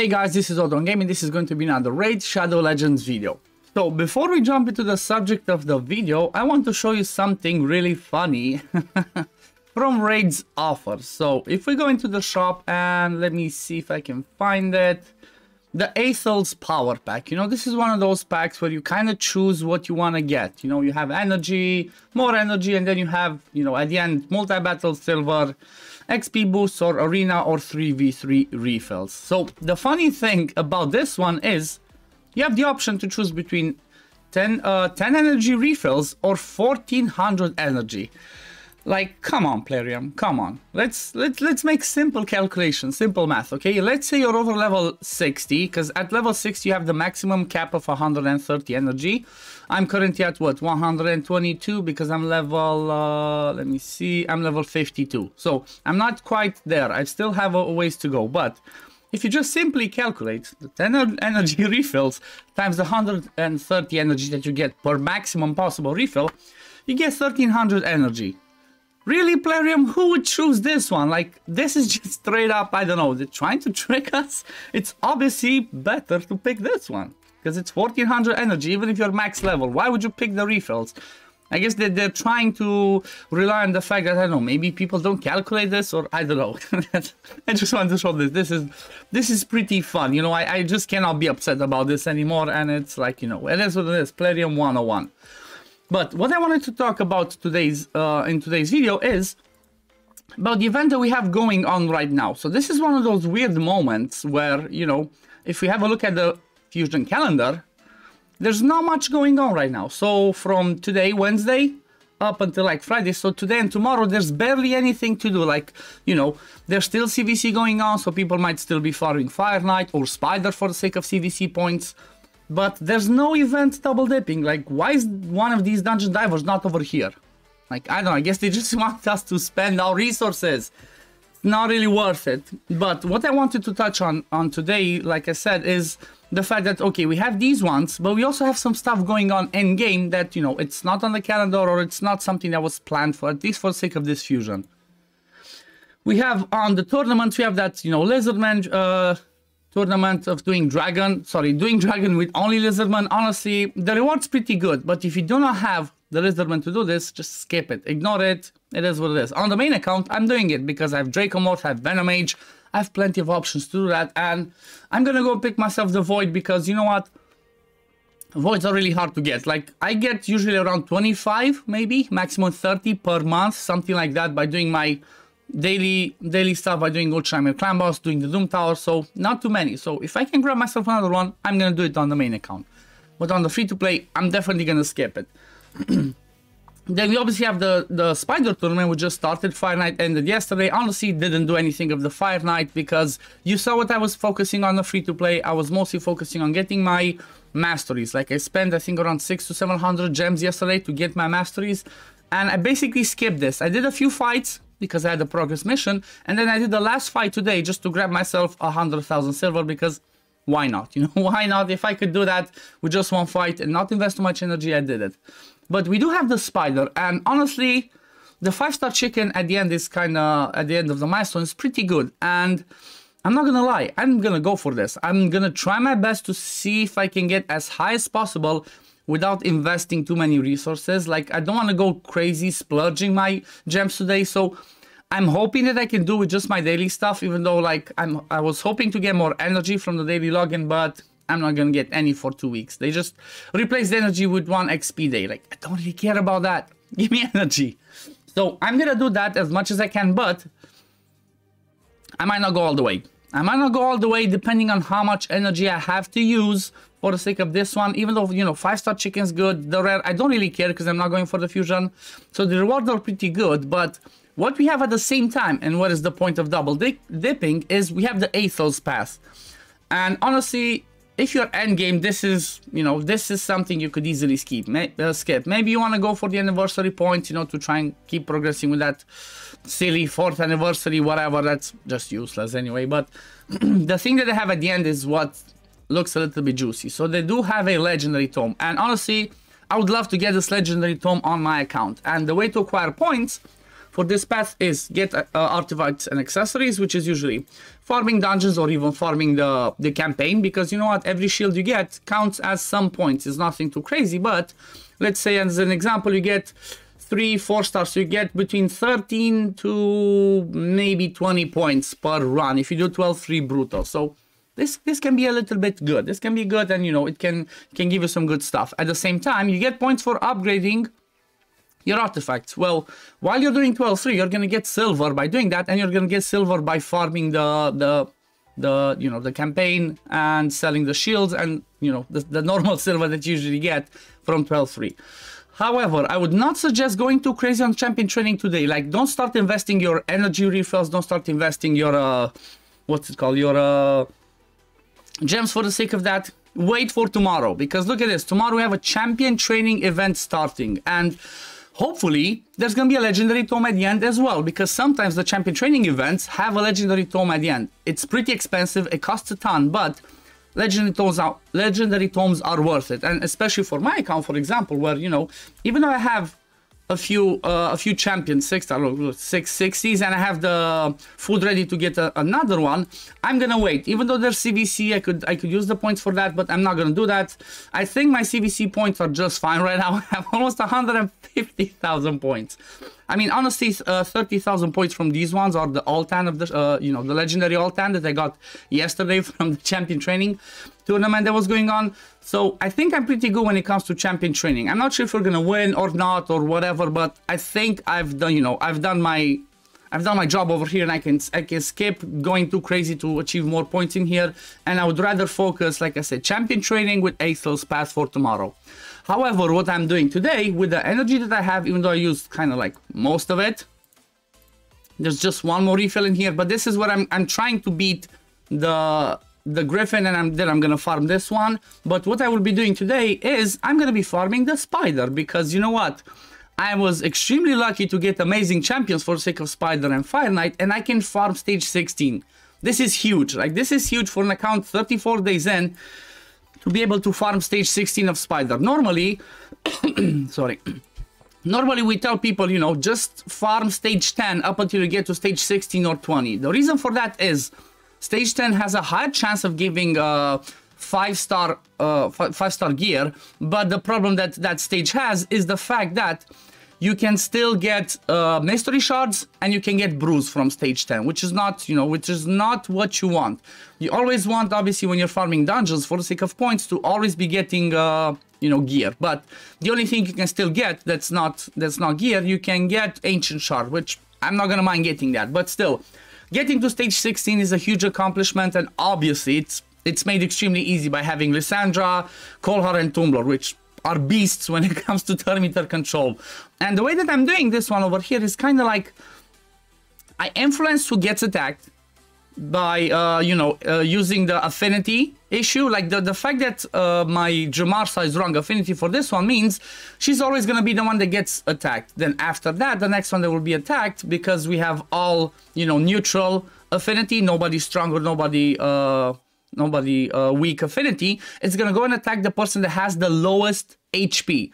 Hey guys, this is OddOneGaming. This is going to be another Raid Shadow Legends video. So before we jump into the subject of the video, I want to show you something really funny from Raid's offers. So if we go into the shop and let me see if I can find it. The Aethel's Power Pack. You know, this is one of those packs where you kind of choose what you want to get. You know, you have energy, more energy, and then you have, you know, at the end, multi-battle silver, XP boosts, or arena, or 3v3 refills. So the funny thing about this one is you have the option to choose between 10 energy refills or 1400 energy. Like, come on, Plarium, come on. Let's make simple calculations, simple math, okay? Let's say you're over level 60, because at level 60 you have the maximum cap of 130 energy. I'm currently at, what, 122, because I'm level, let me see, I'm level 52. So, I'm not quite there, I still have a ways to go, but if you just simply calculate the 10 energy refills times the 130 energy that you get per maximum possible refill, you get 1300 energy. Really, Plarium? Who would choose this one? Like, this is just straight up, I don't know, they're trying to trick us? It's obviously better to pick this one, because it's 1400 energy, even if you're max level. Why would you pick the refills? I guess that they're trying to rely on the fact that, I don't know, maybe people don't calculate this, or I don't know. I just want to show this. This is pretty fun. You know, I just cannot be upset about this anymore, and it's like, you know, it is what it is, Plarium 101. But what I wanted to talk about in today's video is about the event that we have going on right now. So this is one of those weird moments where, you know, if we have a look at the Fusion calendar, there's not much going on right now. So from today, Wednesday, up until like Friday, so today and tomorrow, there's barely anything to do. Like, you know, there's still CVC going on, so people might still be farming Fire Knight or Spider for the sake of CVC points. But there's no event double dipping. Like, why is one of these dungeon divers not over here? Like, I don't know, I guess they just want us to spend our resources. It's not really worth it. But what I wanted to touch on today, like I said, is the fact that, okay, we have these ones, but we also have some stuff going on in game that, you know, it's not on the calendar, or it's not something that was planned for, at least for the sake of this fusion. We have on the tournament, we have that, you know, Lizardman tournament of doing dragon with only Lizardman. Honestly, the reward's pretty good, but if you do not have the Lizardman to do this, just skip it, ignore it. It is what it is. On the main account, I'm doing it because I have Dracomorph, I have Venomage, I have plenty of options to do that, and I'm gonna go pick myself the Void because, you know what, Voids are really hard to get. Like, I get usually around 25, maybe maximum 30 per month, something like that, by doing my daily stuff, by doing Ultramir Clan Boss, doing the Doom Tower, so not too many. So if I can grab myself another one, I'm gonna do it on the main account. But on the free-to-play, I'm definitely gonna skip it. Then we obviously have the Spider tournament, which just started. Fire Knight ended yesterday. Honestly, didn't do anything of the Fire Knight because you saw what I was focusing on the free-to-play. I was mostly focusing on getting my masteries. Like, I spent, I think, around 600 to 700 gems yesterday to get my masteries, and I basically skipped this. I did a few fights because I had a progress mission, and then I did the last fight today just to grab myself 100,000 silver, because why not? You know, why not? If I could do that with just one fight and not invest too much energy, I did it. But we do have the Spider, and honestly, the 5-star chicken at the end is kind of, at the end of the milestone, is pretty good. And I'm not gonna lie, I'm gonna go for this. I'm gonna try my best to see if I can get as high as possible without investing too many resources. Like, I don't want to go crazy splurging my gems today, so I'm hoping that I can do with just my daily stuff, even though, like, I was hoping to get more energy from the daily login, but I'm not gonna get any for 2 weeks. They just replaced the energy with 1 XP day. Like, I don't really care about that. Give me energy. So I'm gonna do that as much as I can, but I might not go all the way. I might not go all the way depending on how much energy I have to use for the sake of this one. Even though, you know, 5-star chicken's good, the rare, I don't really care because I'm not going for the fusion. So the rewards are pretty good, but what we have at the same time, and what is the point of double dipping, is we have the Aethel's Pass. And honestly, if you're endgame, this is, you know, this is something you could easily skip. Maybe you want to go for the anniversary points, you know, to try and keep progressing with that silly 4th anniversary, whatever. That's just useless anyway. But the thing that they have at the end is what looks a little bit juicy. So they do have a legendary tome, and honestly, I would love to get this legendary tome on my account. And the way to acquire points for this path is get artifacts and accessories, which is usually farming dungeons or even farming the campaign, because you know what, every shield you get counts as some points. It's nothing too crazy, but let's say as an example you get 3-4 stars, so you get between 13 to maybe 20 points per run if you do 12-3 brutal. So this can be a little bit good. This can be good, and you know, it can give you some good stuff. At the same time, you get points for upgrading your artifacts. Well, while you're doing 12-3, you're gonna get silver by doing that, and you're gonna get silver by farming the campaign and selling the shields, and you know, the normal silver that you usually get from 12-3. However, I would not suggest going too crazy on champion training today. Like, don't start investing your energy refills, don't start investing your your gems for the sake of that. Wait for tomorrow, because look at this. Tomorrow we have a champion training event starting, and hopefully there's gonna be a legendary tome at the end as well, because sometimes the champion training events have a legendary tome at the end. It's pretty expensive, it costs a ton, but legendary tomes are worth it. And especially for my account, for example, where, you know, even though I have a few champions, 660s, and I have the food ready to get another one, I'm gonna wait. Even though there's CVC, I could use the points for that, but I'm not gonna do that. I think my CVC points are just fine right now. I have almost 150,000 points. I mean, honestly, 30,000 points from these ones are the Altan of the, you know, the legendary Altan that I got yesterday from the champion training tournament that was going on. So I think I'm pretty good when it comes to champion training. I'm not sure if we're gonna win or not or whatever, but I think I've done, you know, I've done my job over here, and I can skip going too crazy to achieve more points in here. And I would rather focus, like I said, champion training with Aethel's Path for tomorrow. However, what I'm doing today with the energy that I have, even though I used kind of like most of it, there's just one more refill in here. But this is what I'm trying to beat the Griffin, and then I'm gonna farm this one. But what I will be doing today is I'm gonna be farming the Spider, because you know what, I was extremely lucky to get amazing champions for the sake of Spider and Fire Knight, and I can farm stage 16. This is huge. Like, this is huge for an account 34 days in to be able to farm stage 16 of Spider. Normally, sorry. Normally we tell people, you know, just farm stage 10 up until you get to stage 16 or 20. The reason for that is stage 10 has a higher chance of giving 5-star gear, but the problem that stage has is the fact that you can still get mystery shards, and you can get brews from stage 10, which is not, you know, which is not what you want. You always want, obviously, when you're farming dungeons for the sake of points, to always be getting you know, gear. But the only thing you can still get that's not gear, you can get ancient shard, which I'm not gonna mind getting that, but still, getting to stage 16 is a huge accomplishment, and obviously it's made extremely easy by having Lysandra, Kolhar, and Tumblr, which are beasts when it comes to perimeter control. And the way that I'm doing this one over here is kind of like, I influence who gets attacked by you know, using the affinity issue. Like the fact that my Jamarsa is wrong affinity for this one means she's always gonna be the one that gets attacked. Then after that, the next one that will be attacked, because we have all, you know, neutral affinity, nobody strong or nobody weak affinity. It's gonna go and attack the person that has the lowest HP.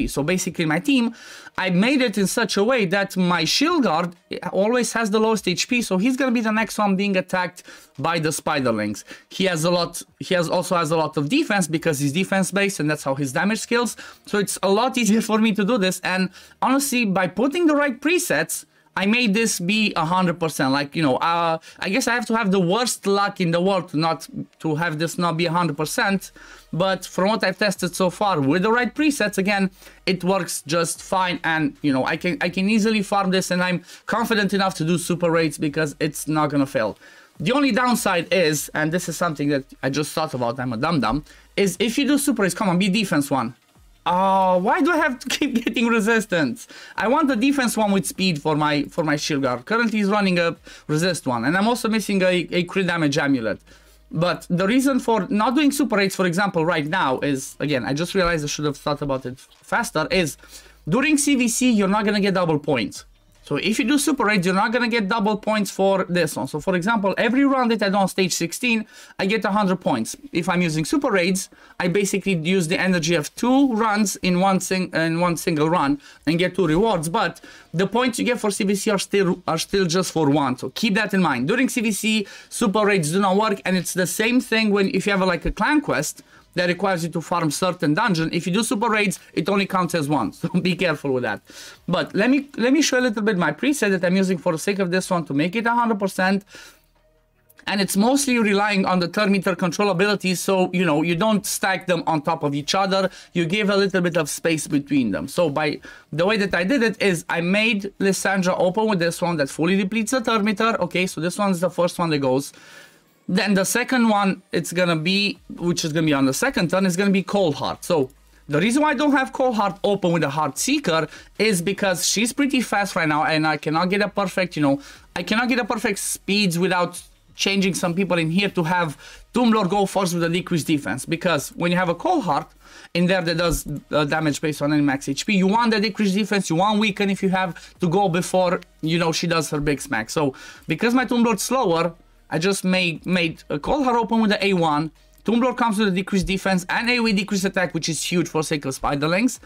So basically my team, I made it in such a way that my shield guard always has the lowest HP, so he's gonna be the next one being attacked by the spiderlings. He also has a lot of defense, because he's defense based, and that's how his damage scales. So it's a lot easier for me to do this, and honestly, by putting the right presets, I made this be 100%. Like, you know, I guess I have to have the worst luck in the world to have this not be 100%. But from what I've tested so far with the right presets, again, it works just fine. And you know, I can easily farm this, and I'm confident enough to do super raids because it's not gonna fail. The only downside is, and this is something that I just thought about, I'm a dum-dum, is if you do super raids, come on, be defense one. Why do I have to keep getting resistance? I want the defense one with speed for my shield guard. Currently he's running a resist one, and I'm also missing a crit damage amulet. But the reason for not doing super raids, for example, right now is, again, I just realized I should have thought about it faster, is during CVC you're not gonna get double points. So if you do super raids, you're not gonna get double points for this one. So for example, every run that I do on stage 16, I get 100 points. If I'm using super raids, I basically use the energy of 2 runs in one single run and get 2 rewards. But the points you get for CVC are still just for 1. So keep that in mind. During CVC, super raids do not work, and it's the same thing when if you have like a clan quest that requires you to farm certain dungeon. If you do super raids, it only counts as 1, so be careful with that. But let me show you a little bit my preset that I'm using for the sake of this one to make it 100%. And it's mostly relying on the turn meter controllability, so you know you don't stack them on top of each other. You give a little bit of space between them. So by the way that I did it is I made Lysandra open with this one that fully depletes the turn meter. Okay, so this one's the first one that goes. Then the second one, it's gonna be, which is gonna be on the second turn, is gonna be Cold Heart. So the reason why I don't have Cold Heart open with a Heart Seeker is because she's pretty fast right now, and I cannot get a perfect, you know, I cannot get a perfect speeds without changing some people in here to have Tomb Lord go first with a decreased defense. Because when you have a Cold Heart in there that does damage based on any max HP, you want the decreased defense, you want weaken if you have to go before, you know, she does her big smack. So because my Tomb Lord's slower, I just made a Cold Heart open with the A1. Tomb Lord comes with a decreased defense and AoE decreased attack, which is huge for sake of Spiderlings.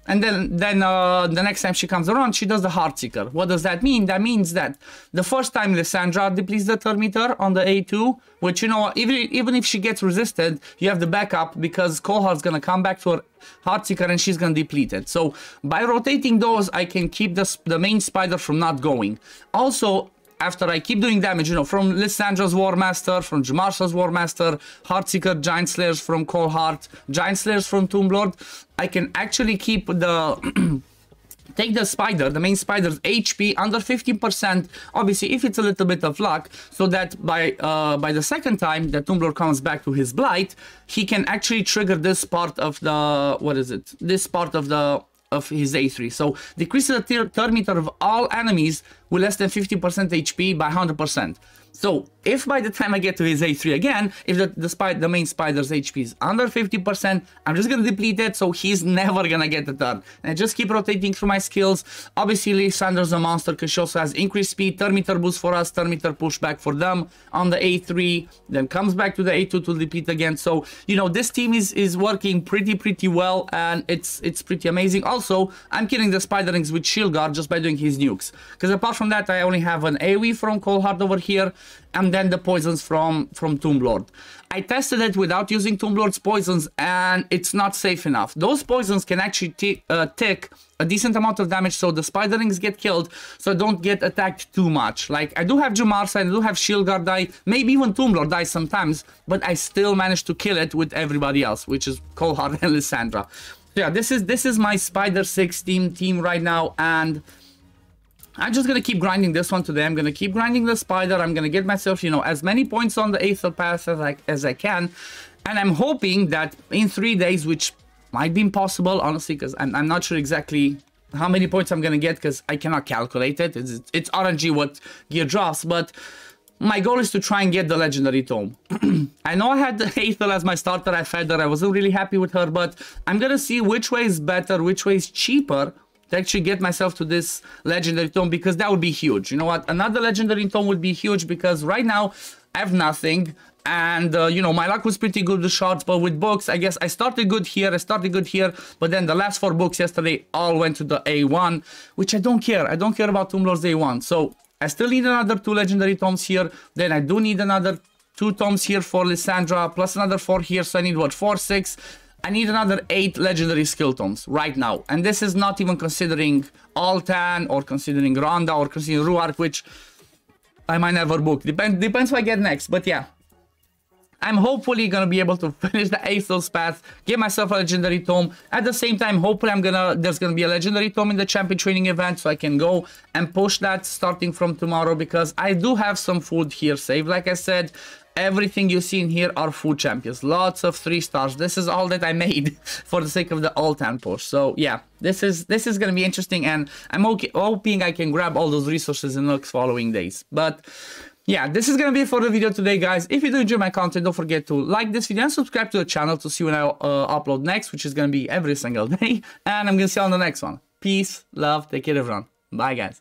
And then the next time she comes around, she does the Heart Seeker. What does that mean? That means that the first time Lysandra depletes the turn meter on the A2, which, you know, even if she gets resisted, you have the backup because Cold Heart's gonna come back to her Heart Seeker and she's gonna deplete it. So by rotating those, I can keep the main spider from not going. Also, after I keep doing damage, you know, from Lysandra's War Master, from Jamarsa's War Master, Heartseeker, Giant Slayers from Cold Heart, Giant Slayers from Tomb Lord, I can actually keep the take the spider, the main spider's HP under 15%, obviously if it's a little bit of luck, so that by the second time that Tomb Lord comes back to his Blight, he can actually trigger this part of the, what is it? This part of his A3. So decreases the turn meter of all enemies with less than 50% HP by 100%. So if by the time I get to his A3 again, if the main spider's HP is under 50%, I'm just gonna deplete it, so he's never gonna get the turn. And I just keep rotating through my skills. Obviously Lysandra's a monster because she also has increased speed, turn meter boost for us, turn meter pushback for them on the A3, then comes back to the A2 to deplete again. So, you know, this team is working pretty well, and it's pretty amazing. Also, I'm killing the Spiderlings with Shield Guard just by doing his nukes. Because apart from that, I only have an AoE from Cold Heart over here, and then the poisons from Tomb Lord. I tested it without using Tomb Lord's poisons, and it's not safe enough. Those poisons can actually take a decent amount of damage, so the Spiderlings get killed, so don't get attacked too much. Like, I do have Jamarsa, and I do have Shield Guard die, maybe even Tomb Lord die sometimes, but I still managed to kill it with everybody else, which is Cold Heart and Lysandra. So yeah, this is my Spider 6 team right now, and I'm just gonna keep grinding this one today. I'm gonna keep grinding the spider. I'm gonna get myself, you know, as many points on the Aether Pass as I can. And I'm hoping that in 3 days, which might be impossible, honestly, because I'm not sure exactly how many points I'm gonna get, because I cannot calculate it. It's RNG what gear drops, but my goal is to try and get the Legendary Tome. I know I had the Aether as my starter. I fed her. I wasn't really happy with her, but I'm gonna see which way is better, which way is cheaper to actually get myself to this Legendary Tome, because that would be huge. You know what? Another Legendary Tome would be huge, because right now I have nothing. And, you know, my luck was pretty good with shards, but with books, I guess I started good here, but then the last 4 books yesterday all went to the A1, which I don't care. I don't care about Tomb Lord's A1. So I still need another 2 Legendary Tomes here. Then I do need another 2 tomes here for Lysandra, plus another 4 here. So I need, what, 4, 6? I need another 8 legendary skill tomes right now. And this is not even considering Altan, or considering Ronda, or considering Ruark, which I might never book. Depends what I get next. But yeah, I'm hopefully gonna be able to finish the Aether's Path, get myself a legendary tome. At the same time, hopefully there's gonna be a legendary tome in the champion training event, so I can go and push that starting from tomorrow, because I do have some food here saved. Like I said, everything you see in here are food champions. Lots of 3 stars. This is all that I made for the sake of the Altan push. So yeah, this is gonna be interesting, and I'm hoping I can grab all those resources in the next following days. But yeah, this is gonna be it for the video today, guys. If you do enjoy my content, don't forget to like this video and subscribe to the channel to see when I upload next, which is gonna be every single day. And I'm gonna see you on the next one. Peace, love, take care everyone. Bye, guys.